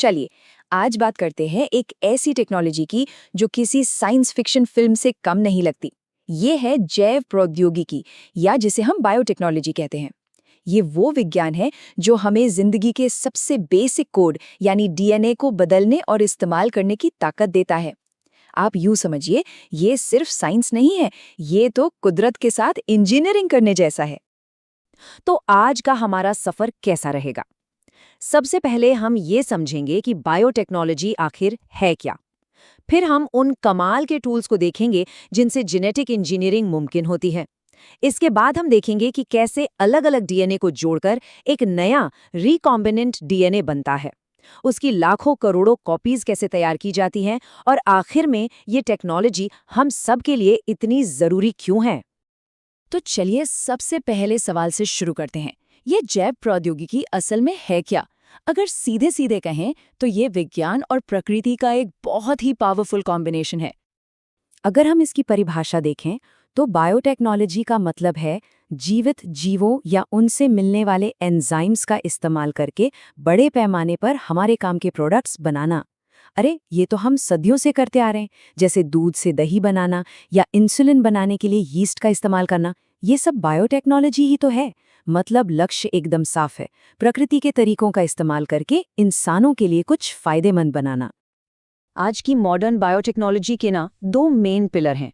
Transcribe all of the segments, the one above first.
चलिए आज बात करते हैं एक ऐसी टेक्नोलॉजी की जो किसी साइंस फिक्शन फिल्म से कम नहीं लगती। ये है जैव प्रौद्योगिकी या जिसे हम बायोटेक्नोलॉजी कहते हैं। ये वो विज्ञान है जो हमें जिंदगी के सबसे बेसिक कोड यानी डीएनए को बदलने और इस्तेमाल करने की ताकत देता है। आप यूं समझिए, ये सिर्फ साइंस नहीं है, ये तो कुदरत के साथ इंजीनियरिंग करने जैसा है। तो आज का हमारा सफर कैसा रहेगा? सबसे पहले हम ये समझेंगे कि बायोटेक्नोलॉजी आखिर है क्या। फिर हम उन कमाल के टूल्स को देखेंगे जिनसे जेनेटिक इंजीनियरिंग मुमकिन होती है। इसके बाद हम देखेंगे कि कैसे अलग-अलग डीएनए को जोड़कर एक नया रिकॉम्बिनेंट डीएनए बनता है। उसकी लाखों करोड़ों कॉपीज कैसे तैयार की जाती हैं और आखिर में ये टेक्नोलॉजी हम सब के लिए इतनी जरूरी क्यों है। तो चलिए सबसे पहले सवाल से शुरू करते हैं। ये जैव प्रौद्योगिकी असल में है क्या? अगर सीधे सीधे कहें तो ये विज्ञान और प्रकृति का एक बहुत ही पावरफुल कॉम्बिनेशन है। अगर हम इसकी परिभाषा देखें तो बायोटेक्नोलॉजी का मतलब है जीवित जीवों या उनसे मिलने वाले एंजाइम्स का इस्तेमाल करके बड़े पैमाने पर हमारे काम के प्रोडक्ट्स बनाना। अरे ये तो हम सदियों से करते आ रहे हैं, जैसे दूध से दही बनाना या इंसुलिन बनाने के लिए यीस्ट का इस्तेमाल करना। ये सब बायोटेक्नोलॉजी ही तो है। मतलब लक्ष्य एकदम साफ है, प्रकृति के तरीकों का इस्तेमाल करके इंसानों के लिए कुछ फायदेमंद बनाना। आज की मॉडर्न बायोटेक्नोलॉजी के दो मेन पिलर हैं।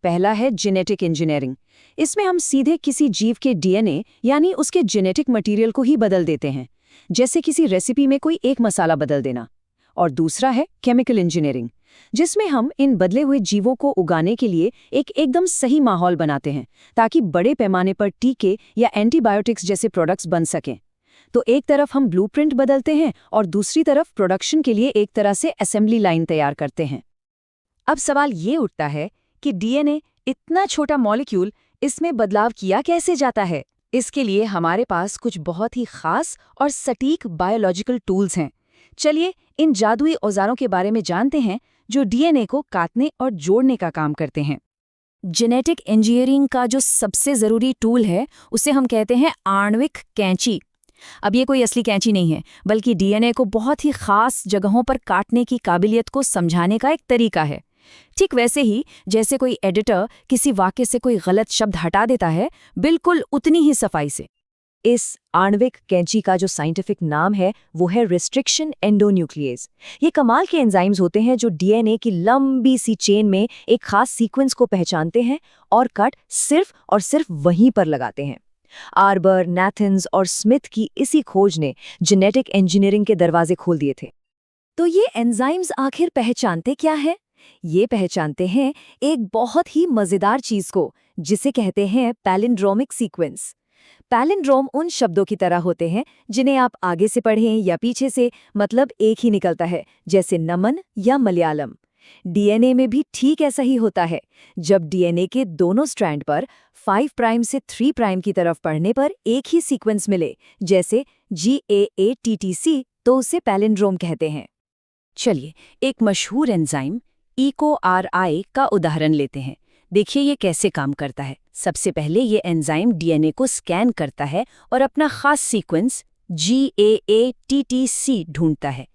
पहला है जेनेटिक इंजीनियरिंग। इसमें हम सीधे किसी जीव के डीएनए यानी उसके जेनेटिक मटेरियल को ही बदल देते हैं, जैसे किसी रेसिपी में कोई एक मसाला बदल देना। और दूसरा है केमिकल इंजीनियरिंग, जिसमें हम इन बदले हुए जीवों को उगाने के लिए एक एकदम सही माहौल बनाते हैं ताकि बड़े पैमाने पर टीके या एंटीबायोटिक्स जैसे प्रोडक्ट्स बन सकें। तो एक तरफ हम ब्लूप्रिंट बदलते हैं और दूसरी तरफ प्रोडक्शन के लिए एक तरह से असेंबली लाइन तैयार करते हैं। अब सवाल ये उठता है कि डीएनए, इतना छोटा मॉलिक्यूल, इसमें बदलाव किया कैसे जाता है? इसके लिए हमारे पास कुछ बहुत ही खास और सटीक बायोलॉजिकल टूल्स हैं। चलिए इन जादुई औजारों के बारे में जानते हैं जो डीएनए को काटने और जोड़ने का काम करते हैं। जेनेटिक इंजीनियरिंग का जो सबसे ज़रूरी टूल है उसे हम कहते हैं आणविक कैंची। अब ये कोई असली कैंची नहीं है, बल्कि डीएनए को बहुत ही खास जगहों पर काटने की काबिलियत को समझाने का एक तरीका है। ठीक वैसे ही जैसे कोई एडिटर किसी वाक्य से कोई गलत शब्द हटा देता है, बिल्कुल उतनी ही सफाई से। इस आणविक कैंची का जो साइंटिफिक नाम है वो है रिस्ट्रिक्शन एंडोन्यूक्लियेज। ये कमाल के एंजाइम्स होते हैं जो डीएनए की लंबी सी चेन में एक खास सीक्वेंस को पहचानते हैं और कट सिर्फ और सिर्फ वहीं पर लगाते हैं। आर्बर, नाथन्स और स्मिथ की इसी खोज ने जेनेटिक इंजीनियरिंग के दरवाजे खोल दिए थे। तो ये एंजाइम्स आखिर पहचानते क्या है? ये पहचानते हैं एक बहुत ही मजेदार चीज को, जिसे कहते हैं पैलिंड्रोमिक सीक्वेंस। पैलिंड्रोम उन शब्दों की तरह होते हैं जिन्हें आप आगे से पढ़ें या पीछे से, मतलब एक ही निकलता है, जैसे नमन या मलयालम। डीएनए में भी ठीक ऐसा ही होता है। जब डीएनए के दोनों स्ट्रैंड पर 5 प्राइम से 3 प्राइम की तरफ पढ़ने पर एक ही सीक्वेंस मिले, जैसे GAATTC, तो उसे पैलिंड्रोम कहते हैं। चलिए एक मशहूर एंजाइम EcoRI का उदाहरण लेते हैं। देखिए ये कैसे काम करता है। सबसे पहले ये एंजाइम डीएनए को स्कैन करता है और अपना खास सीक्वेंस GAATTC ढूंढता है।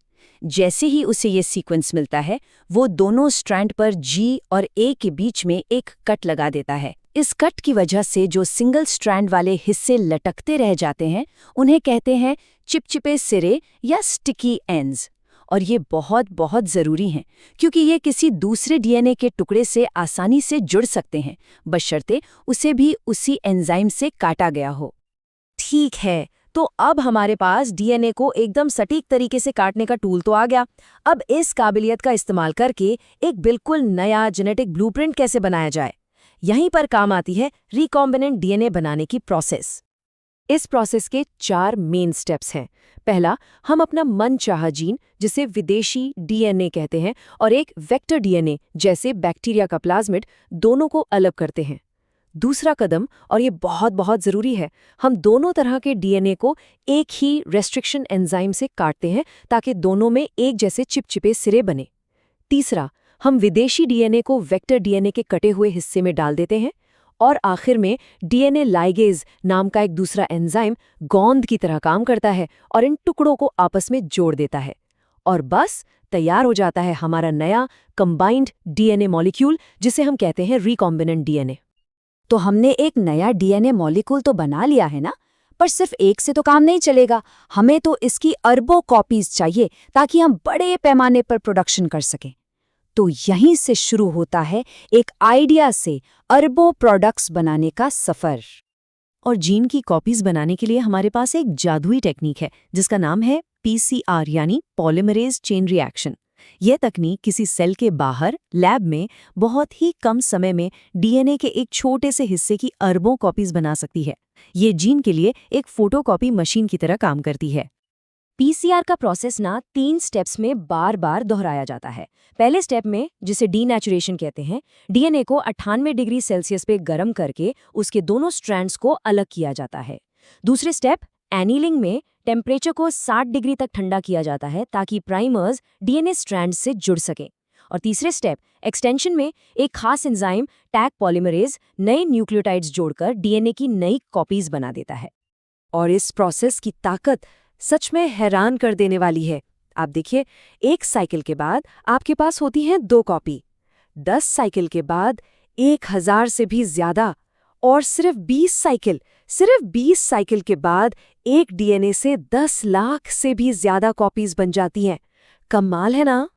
जैसे ही उसे ये सीक्वेंस मिलता है, वो दोनों स्ट्रैंड पर G और A के बीच में एक कट लगा देता है। इस कट की वजह से जो सिंगल स्ट्रैंड वाले हिस्से लटकते रह जाते हैं, उन्हें कहते हैं चिपचिपे सिरे या स्टिकी एंड्स। और ये बहुत बहुत ज़रूरी हैं, क्योंकि ये किसी दूसरे डीएनए के टुकड़े से आसानी से जुड़ सकते हैं, बशर्ते उसे भी उसी एंजाइम से काटा गया हो। ठीक है, तो अब हमारे पास डीएनए को एकदम सटीक तरीके से काटने का टूल तो आ गया। अब इस काबिलियत का इस्तेमाल करके एक बिल्कुल नया जेनेटिक ब्लूप्रिंट कैसे बनाया जाए? यहीं पर काम आती है रिकॉम्बिनेंट डीएनए बनाने की प्रोसेस। इस प्रोसेस के 4 मेन स्टेप्स हैं। पहला, हम अपना मनचाहा जीन, जिसे विदेशी डीएनए कहते हैं, और एक वेक्टर डीएनए जैसे बैक्टीरिया का प्लाज्मिड, दोनों को अलग करते हैं। दूसरा कदम, और ये बहुत बहुत ज़रूरी है, हम दोनों तरह के डीएनए को एक ही रेस्ट्रिक्शन एंजाइम से काटते हैं ताकि दोनों में एक जैसे चिपचिपे सिरे बने। तीसरा, हम विदेशी डीएनए को वेक्टर डीएनए के कटे हुए हिस्से में डाल देते हैं। और आखिर में डीएनए लाइगेज नाम का एक दूसरा एंजाइम गोंद की तरह काम करता है और इन टुकड़ों को आपस में जोड़ देता है। और बस तैयार हो जाता है हमारा नया कंबाइंड डीएनए मॉलिक्यूल, जिसे हम कहते हैं रिकॉम्बिनेंट डीएनए। तो हमने एक नया डीएनए मॉलिक्यूल तो बना लिया है ना, पर सिर्फ एक से तो काम नहीं चलेगा। हमें तो इसकी अरबों कॉपीज चाहिए ताकि हम बड़े पैमाने पर प्रोडक्शन कर सकें। तो यहीं से शुरू होता है एक आइडिया से अरबों प्रोडक्ट्स बनाने का सफर। और जीन की कॉपीज बनाने के लिए हमारे पास एक जादुई टेक्निक है जिसका नाम है पीसीआर यानी पॉलीमरेज चेन रिएक्शन। यह तकनीक किसी सेल के बाहर लैब में बहुत ही कम समय में डीएनए के एक छोटे से हिस्से की अरबों कॉपीज बना सकती है। ये जीन के लिए एक फोटोकॉपी मशीन की तरह काम करती है। पीसीआर का प्रोसेस 3 स्टेप्स में बार बार दोहराया जाता है। पहले स्टेप में, जिसे डीनेचुरेशन कहते हैं, डीएनए को 98 डिग्री सेल्सियस पे गर्म करके उसके दोनों स्ट्रैंड्स को अलग किया जाता है। दूसरे स्टेप एनीलिंग में टेम्परेचर को 60 डिग्री तक ठंडा किया जाता है ताकि प्राइमर्स डीएनए स्ट्रैंड्स से जुड़ सकें। और तीसरे स्टेप एक्सटेंशन में एक खास एंजाइम टैग पॉलीमरेज नए न्यूक्लियोटाइड्स जोड़कर डीएनए की नई कॉपीज बना देता है। और इस प्रोसेस की ताकत सच में हैरान कर देने वाली है। आप देखिए, एक साइकिल के बाद आपके पास होती हैं 2 कॉपी, 10 साइकिल के बाद 1000 से भी ज्यादा, और सिर्फ 20 साइकिल के बाद एक डीएनए से 10 लाख से भी ज्यादा कॉपीज बन जाती हैं। कमाल है ना?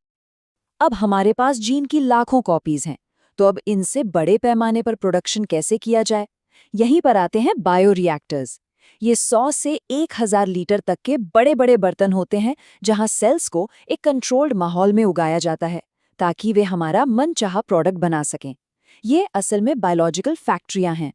अब हमारे पास जीन की लाखों कॉपीज हैं, तो अब इनसे बड़े पैमाने पर प्रोडक्शन कैसे किया जाए? यहीं पर आते हैं बायोरिएक्टर्स। ये 100 से 1000 लीटर तक के बड़े बड़े बर्तन होते हैं जहां सेल्स को एक कंट्रोल्ड माहौल में उगाया जाता है ताकि वे हमारा मनचाहा प्रोडक्ट बना सकें। ये असल में बायोलॉजिकल फैक्ट्रियां हैं।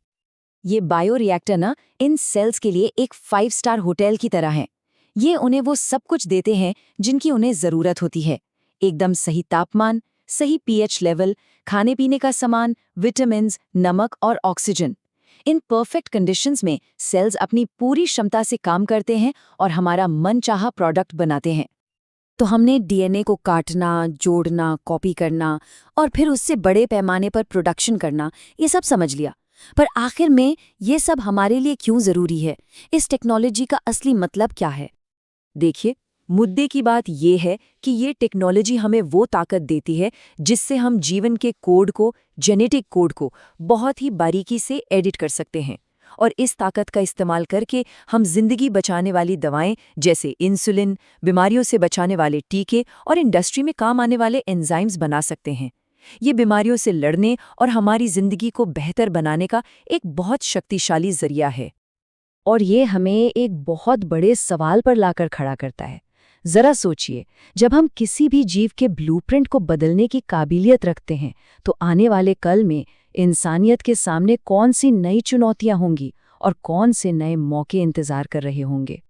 ये बायोरिएक्टर इन सेल्स के लिए एक 5 स्टार होटल की तरह है। ये उन्हें वो सब कुछ देते हैं जिनकी उन्हें ज़रूरत होती है। एकदम सही तापमान, सही पीएच लेवल, खाने पीने का सामान, विटामिन, नमक और ऑक्सीजन। इन परफेक्ट कंडीशंस में सेल्स अपनी पूरी क्षमता से काम करते हैं और हमारा मनचाहा प्रोडक्ट बनाते हैं। तो हमने डीएनए को काटना, जोड़ना, कॉपी करना और फिर उससे बड़े पैमाने पर प्रोडक्शन करना, ये सब समझ लिया। पर आखिर में ये सब हमारे लिए क्यों ज़रूरी है? इस टेक्नोलॉजी का असली मतलब क्या है? देखिए, मुद्दे की बात ये है कि ये टेक्नोलॉजी हमें वो ताकत देती है जिससे हम जीवन के कोड को, जेनेटिक कोड को बहुत ही बारीकी से एडिट कर सकते हैं। और इस ताकत का इस्तेमाल करके हम जिंदगी बचाने वाली दवाएं जैसे इंसुलिन, बीमारियों से बचाने वाले टीके और इंडस्ट्री में काम आने वाले एंजाइम्स बना सकते हैं। ये बीमारियों से लड़ने और हमारी जिंदगी को बेहतर बनाने का एक बहुत शक्तिशाली जरिया है। और ये हमें एक बहुत बड़े सवाल पर लाकर खड़ा करता है। जरा सोचिए, जब हम किसी भी जीव के ब्लूप्रिंट को बदलने की काबिलियत रखते हैं, तो आने वाले कल में इंसानियत के सामने कौन सी नई चुनौतियां होंगी और कौन से नए मौके इंतजार कर रहे होंगे।